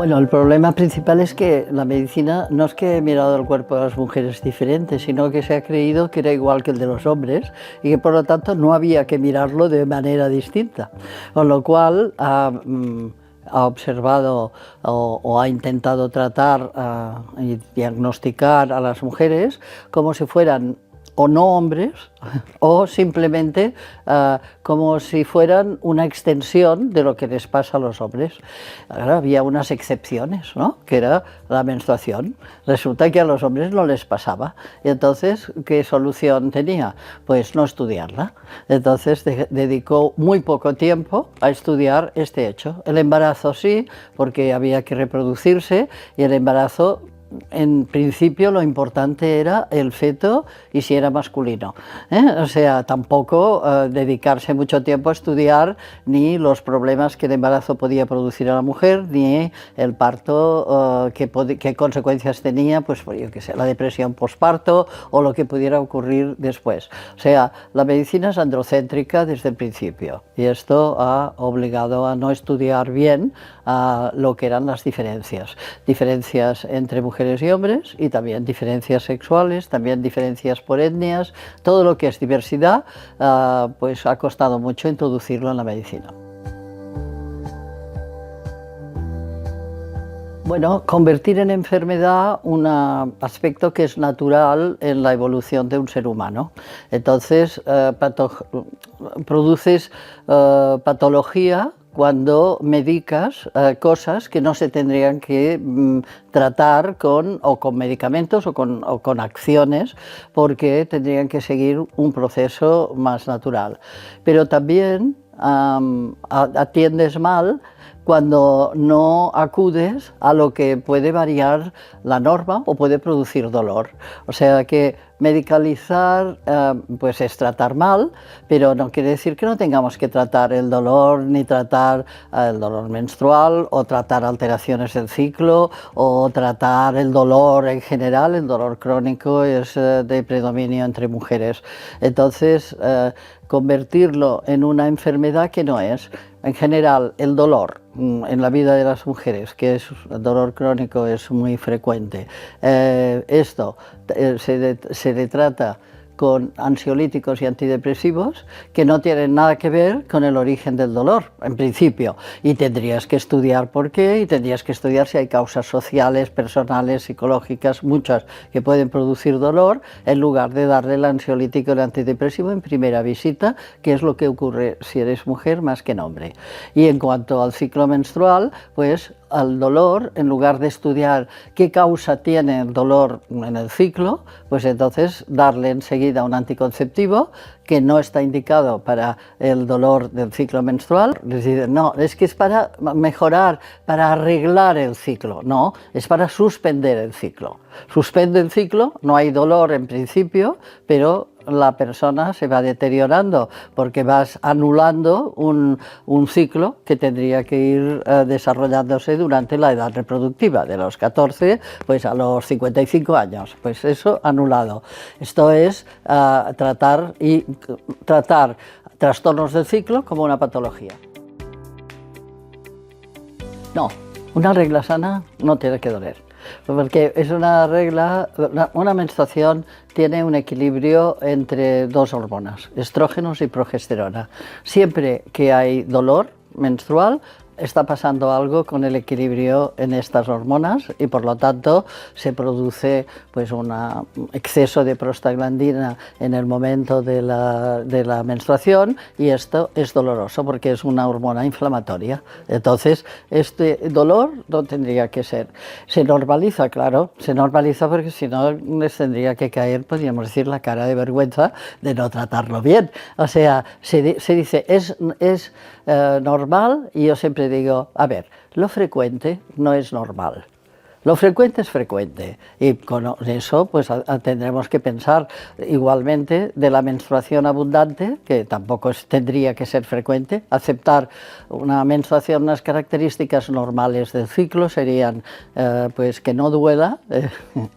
Bueno, el problema principal es que la medicina no es que he mirado el cuerpo de las mujeres diferente, sino que se ha creído que era igual que el de los hombres y que por lo tanto no había que mirarlo de manera distinta. Con lo cual ha observado o ha intentado tratar y diagnosticar a las mujeres como si fueran o no hombres, o simplemente como si fueran una extensión de lo que les pasa a los hombres. Ahora, había unas excepciones, ¿no? Que era la menstruación. Resulta que a los hombres no les pasaba. Y entonces, ¿qué solución tenía? Pues no estudiarla. Entonces dedicó muy poco tiempo a estudiar este hecho. El embarazo sí, porque había que reproducirse, y el embarazo, en principio, lo importante era el feto y si era masculino, O sea, tampoco dedicarse mucho tiempo a estudiar ni los problemas que el embarazo podía producir a la mujer, ni el parto, qué consecuencias tenía, pues yo qué sé, la depresión posparto o lo que pudiera ocurrir después. O sea, la medicina es androcéntrica desde el principio y esto ha obligado a no estudiar bien lo que eran las diferencias entre mujeres y hombres, y también diferencias sexuales, también diferencias por etnias. Todo lo que es diversidad pues ha costado mucho introducirlo en la medicina. Bueno, convertir en enfermedad un aspecto que es natural en la evolución de un ser humano. Entonces, produces patología cuando medicas cosas que no se tendrían que tratar con medicamentos o con acciones, porque tendrían que seguir un proceso más natural. Pero también atiendes mal cuando no acudes a lo que puede variar la norma o puede producir dolor. O sea que medicalizar pues es tratar mal, pero no quiere decir que no tengamos que tratar el dolor, ni tratar el dolor menstrual, o tratar alteraciones del ciclo, o tratar el dolor en general. El dolor crónico es de predominio entre mujeres. Entonces, convertirlo en una enfermedad que no es. En general, el dolor en la vida de las mujeres, que es el dolor crónico, es muy frecuente. Esto se le trata con ansiolíticos y antidepresivos que no tienen nada que ver con el origen del dolor, en principio. Y tendrías que estudiar por qué, y tendrías que estudiar si hay causas sociales, personales, psicológicas, muchas, que pueden producir dolor, en lugar de darle el ansiolítico y el antidepresivo en primera visita, que es lo que ocurre si eres mujer más que en hombre. Y en cuanto al ciclo menstrual, pues al dolor, en lugar de estudiar qué causa tiene el dolor en el ciclo, pues entonces darle enseguida un anticonceptivo que no está indicado para el dolor del ciclo menstrual. Les dicen, no, es que es para mejorar, para arreglar el ciclo. No, es para suspender el ciclo. Suspende el ciclo, no hay dolor en principio, pero la persona se va deteriorando porque vas anulando un ciclo que tendría que ir desarrollándose durante la edad reproductiva, de los 14 pues a los 55 años, pues eso anulado. Esto es tratar trastornos del ciclo como una patología. No, una regla sana no tiene que doler, porque es una regla, una menstruación tiene un equilibrio entre dos hormonas, estrógenos y progesterona. Siempre que hay dolor menstrual, está pasando algo con el equilibrio en estas hormonas y por lo tanto se produce pues un exceso de prostaglandina en el momento de la menstruación, y esto es doloroso porque es una hormona inflamatoria. Entonces este dolor no tendría que ser. Se normaliza, claro, se normaliza porque si no les tendría que caer, podríamos decir, la cara de vergüenza de no tratarlo bien. O sea, se dice es normal, y yo siempre digo, a ver, lo frecuente no es normal. Lo frecuente es frecuente y con eso pues tendremos que pensar igualmente de la menstruación abundante, que tampoco tendría que ser frecuente. Aceptar una menstruación, unas características normales del ciclo serían pues que no duela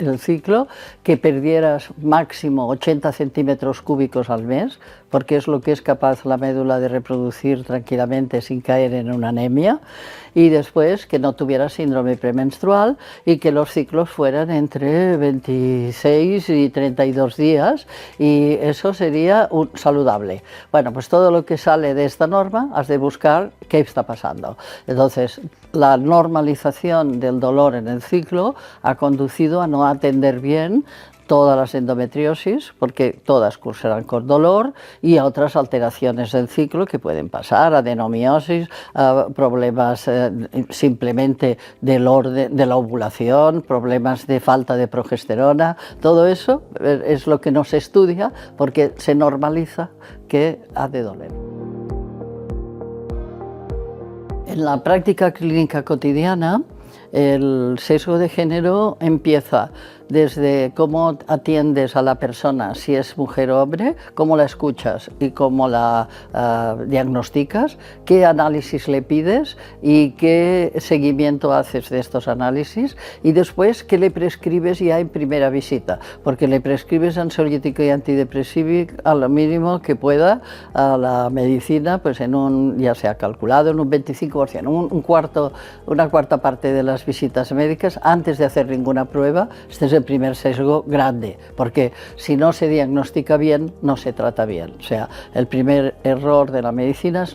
el ciclo, que perdieras máximo 80 centímetros cúbicos al mes, porque es lo que es capaz la médula de reproducir tranquilamente sin caer en una anemia, y después que no tuviera síndrome premenstrual y que los ciclos fueran entre 26 y 32 días, y eso sería saludable. Bueno, pues todo lo que sale de esta norma has de buscar qué está pasando. Entonces, la normalización del dolor en el ciclo ha conducido a no atender bien todas las endometriosis, porque todas cursarán con dolor, y a otras alteraciones del ciclo que pueden pasar, adenomiosis, problemas simplemente del orden de la ovulación, problemas de falta de progesterona. Todo eso es lo que no se estudia porque se normaliza que ha de doler. En la práctica clínica cotidiana, el sesgo de género empieza desde cómo atiendes a la persona, si es mujer o hombre, cómo la escuchas y cómo la diagnosticas, qué análisis le pides y qué seguimiento haces de estos análisis, y después qué le prescribes ya en primera visita, porque le prescribes ansiolítico y antidepresivo a lo mínimo que pueda a la medicina, pues en ya sea calculado en un 25%, una cuarta parte de las visitas médicas antes de hacer ninguna prueba. Este es el primer sesgo grande, porque si no se diagnostica bien, no se trata bien. O sea, el primer error de la medicina es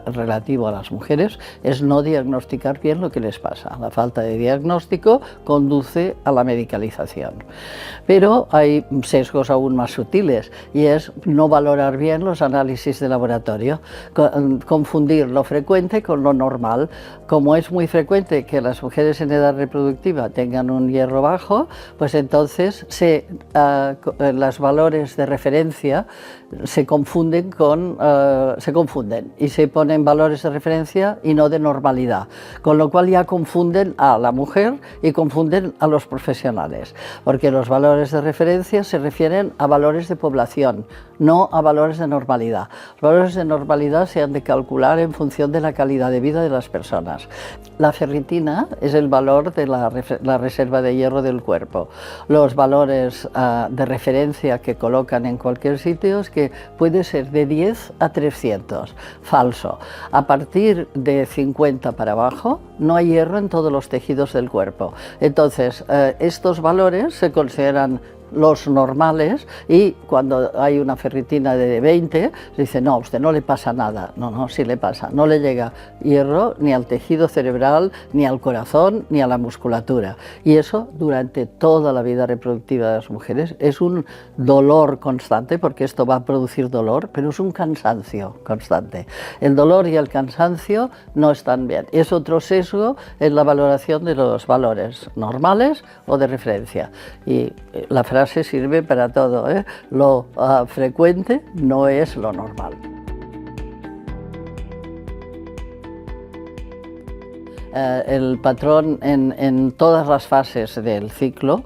relativo a las mujeres, es no diagnosticar bien lo que les pasa. La falta de diagnóstico conduce a la medicalización. Pero hay sesgos aún más sutiles, y es no valorar bien los análisis de laboratorio, confundir lo frecuente con lo normal. Como es muy frecuente que las mujeres en edad reproductiva tengan un hierro bajo, pues entonces los valores de referencia se confunden y se ponen valores de referencia y no de normalidad, con lo cual ya confunden a la mujer y confunden a los profesionales, porque los valores de referencia se refieren a valores de población, no a valores de normalidad. Los valores de normalidad se han de calcular en función de la calidad de vida de las personas. La ferritina es el valor de la reserva de hierro del cuerpo. Los valores de referencia que colocan en cualquier sitio es que puede ser de 10 a 300. Falso. A partir de 50 para abajo no hay hierro en todos los tejidos del cuerpo. Entonces, estos valores se consideran los normales, y cuando hay una ferritina de 20, se dice, no, a usted no le pasa nada. No, no, sí le pasa. No le llega hierro ni al tejido cerebral, ni al corazón, ni a la musculatura. Y eso durante toda la vida reproductiva de las mujeres es un dolor constante, porque esto va a producir dolor, pero es un cansancio constante. El dolor y el cansancio no están bien. Es otro sesgo en la valoración de los valores normales o de referencia. Y la frase sirve para todo, ¿eh? Lo frecuente no es lo normal. El patrón en todas las fases del ciclo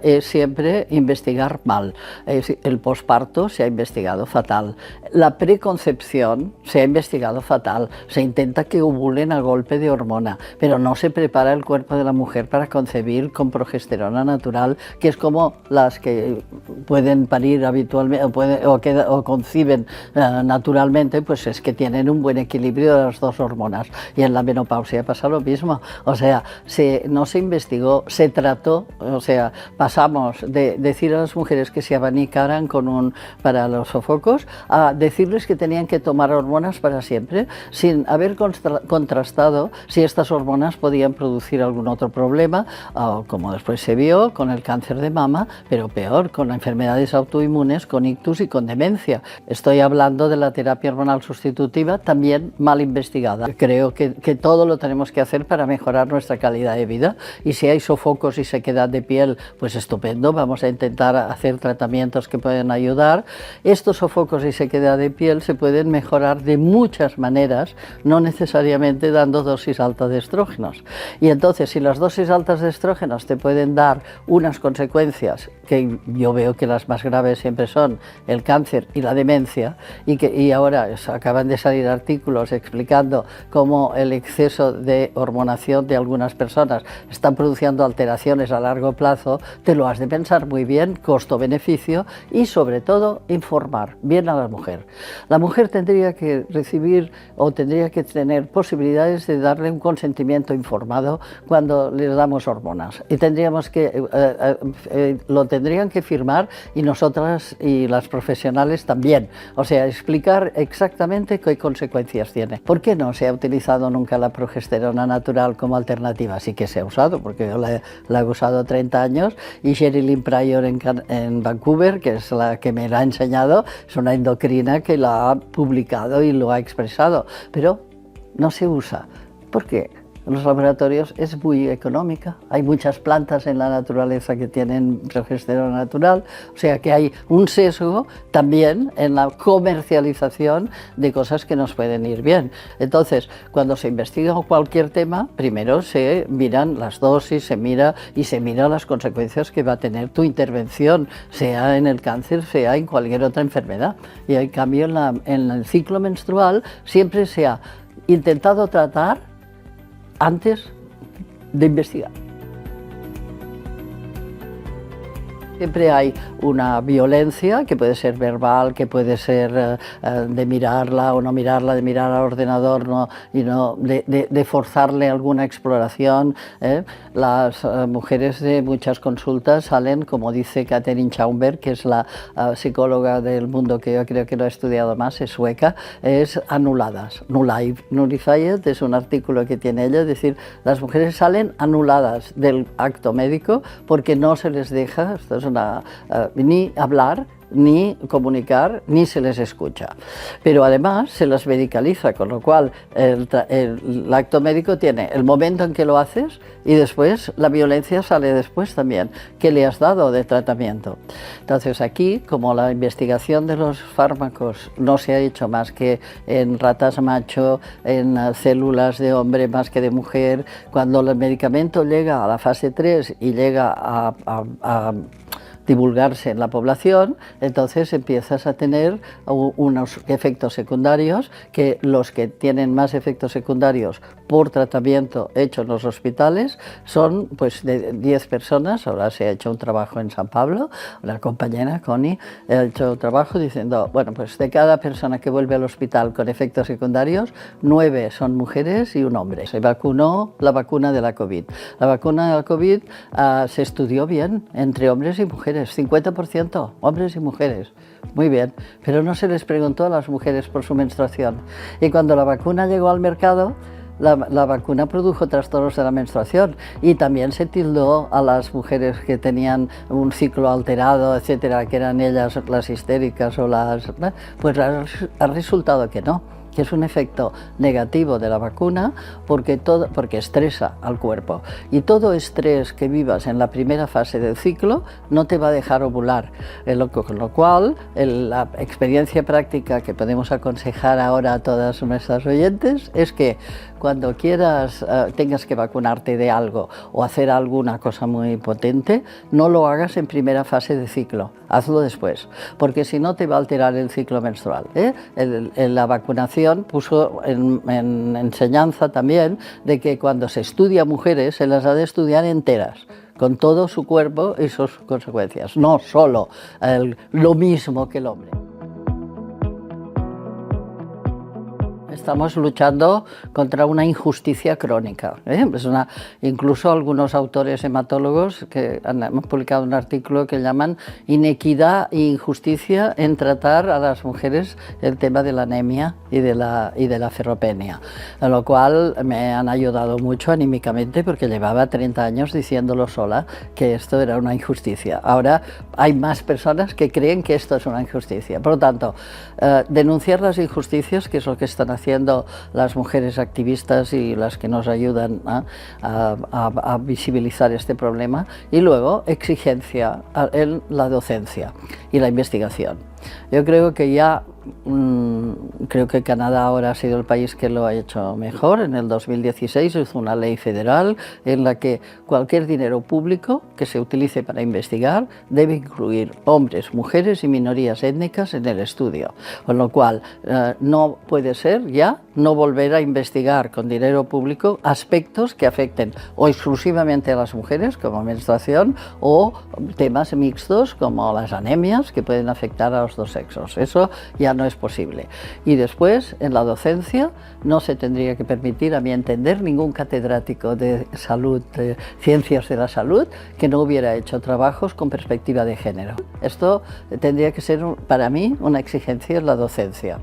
es siempre investigar mal. El posparto se ha investigado fatal, la preconcepción se ha investigado fatal, se intenta que ovulen a golpe de hormona, pero no se prepara el cuerpo de la mujer para concebir con progesterona natural, que es como las que pueden parir habitualmente o conciben naturalmente, pues es que tienen un buen equilibrio de las dos hormonas, y en la menopausia pasa lo mismo. O sea, no se investigó, se trató. O sea, pasamos de decir a las mujeres que se abanicaran para los sofocos a decirles que tenían que tomar hormonas para siempre, sin haber contrastado si estas hormonas podían producir algún otro problema, como después se vio con el cáncer de mama, pero peor, con enfermedades autoinmunes, con ictus y con demencia. Estoy hablando de la terapia hormonal sustitutiva, también mal investigada. Creo que todo lo tenemos que hacer para mejorar nuestra calidad de vida, y si hay sofocos y sequedad de piel, pues estupendo, vamos a intentar hacer tratamientos que pueden ayudar. Estos sofocos y sequedad calidad de piel se pueden mejorar de muchas maneras, no necesariamente dando dosis altas de estrógenos. Y entonces, si las dosis altas de estrógenos te pueden dar unas consecuencias, que yo veo que las más graves siempre son el cáncer y la demencia, y ahora acaban de salir artículos explicando cómo el exceso de hormonación de algunas personas están produciendo alteraciones a largo plazo, te lo has de pensar muy bien, costo-beneficio, y sobre todo informar bien a la mujer. La mujer tendría que recibir o tendría que tener posibilidades de darle un consentimiento informado cuando le damos hormonas, y tendríamos que lo tendrían que firmar, y nosotras y las profesionales también, o sea, explicar exactamente qué consecuencias tiene. ¿Por qué no se ha utilizado nunca la progesterona natural como alternativa? Sí que se ha usado, porque yo la he usado 30 años, y Sherilyn Pryor en Vancouver, que es la que me la ha enseñado, es una endocrina que la ha publicado y lo ha expresado, pero no se usa. ¿Por qué? En los laboratorios es muy económica, hay muchas plantas en la naturaleza que tienen progesterona natural, o sea que hay un sesgo también en la comercialización de cosas que nos pueden ir bien. Entonces, cuando se investiga cualquier tema, primero se miran las dosis, se mira las consecuencias que va a tener tu intervención, sea en el cáncer, sea en cualquier otra enfermedad. Y en cambio en el ciclo menstrual siempre se ha intentado tratar antes de investigar. Siempre hay una violencia que puede ser verbal, que puede ser de mirarla o no mirarla, de mirar al ordenador de forzarle alguna exploración. Las mujeres de muchas consultas salen, como dice Katherine Schaumburg, que es la psicóloga del mundo que yo creo que lo ha estudiado más, es sueca, es anuladas. Nullified es un artículo que tiene ella, es decir, las mujeres salen anuladas del acto médico porque no se les deja, esto es ni hablar, ni comunicar, ni se les escucha. Pero además se las medicaliza, con lo cual el acto médico tiene el momento en que lo haces y después la violencia sale después también. ¿Qué le has dado de tratamiento? Entonces aquí, como la investigación de los fármacos no se ha hecho más que en ratas macho, en células de hombre más que de mujer, cuando el medicamento llega a la fase 3 y llega a divulgarse en la población, entonces empiezas a tener unos efectos secundarios, que los que tienen más efectos secundarios por tratamiento hecho en los hospitales son pues de 10 personas. Ahora se ha hecho un trabajo en San Pablo, una compañera, Connie, ha hecho un trabajo diciendo, bueno, pues de cada persona que vuelve al hospital con efectos secundarios, 9 son mujeres y un hombre. Se vacunó la vacuna de la COVID. La vacuna de la COVID se estudió bien entre hombres y mujeres, 50% hombres y mujeres, muy bien, pero no se les preguntó a las mujeres por su menstruación. Y cuando la vacuna llegó al mercado, la vacuna produjo trastornos de la menstruación, y también se tildó a las mujeres que tenían un ciclo alterado, etcétera, que eran ellas las histéricas o las... Pues ha resultado que no, que es un efecto negativo de la vacuna porque estresa al cuerpo, y todo estrés que vivas en la primera fase del ciclo no te va a dejar ovular, con lo cual la experiencia práctica que podemos aconsejar ahora a todas nuestras oyentes es que cuando quieras, tengas que vacunarte de algo o hacer alguna cosa muy potente, no lo hagas en primera fase de ciclo, hazlo después, porque si no te va a alterar el ciclo menstrual. La vacunación puso en enseñanza también de que cuando se estudia a mujeres se las ha de estudiar enteras, con todo su cuerpo y sus consecuencias, no solo lo mismo que el hombre. Estamos luchando contra una injusticia crónica. Incluso algunos autores hematólogos que han publicado un artículo que llaman inequidad e injusticia en tratar a las mujeres el tema de la anemia y de la ferropenia, a lo cual me han ayudado mucho anímicamente, porque llevaba 30 años diciéndolo sola que esto era una injusticia. Ahora hay más personas que creen que esto es una injusticia. Por lo tanto, denunciar las injusticias, que es lo que están haciendo las mujeres activistas y las que nos ayudan a visibilizar este problema, y luego exigencia en la docencia y la investigación. Yo creo que ya, creo que Canadá ahora ha sido el país que lo ha hecho mejor. En el 2016 hizo una ley federal en la que cualquier dinero público que se utilice para investigar debe incluir hombres, mujeres y minorías étnicas en el estudio. Con lo cual, no puede ser ya no volver a investigar con dinero público aspectos que afecten o exclusivamente a las mujeres, como menstruación, o temas mixtos como las anemias, que pueden afectar a los dos sexos. Eso ya no es posible. Y después, en la docencia, no se tendría que permitir, a mi entender, ningún catedrático de salud, de ciencias de la salud, que no hubiera hecho trabajos con perspectiva de género. Esto tendría que ser, para mí, una exigencia en la docencia.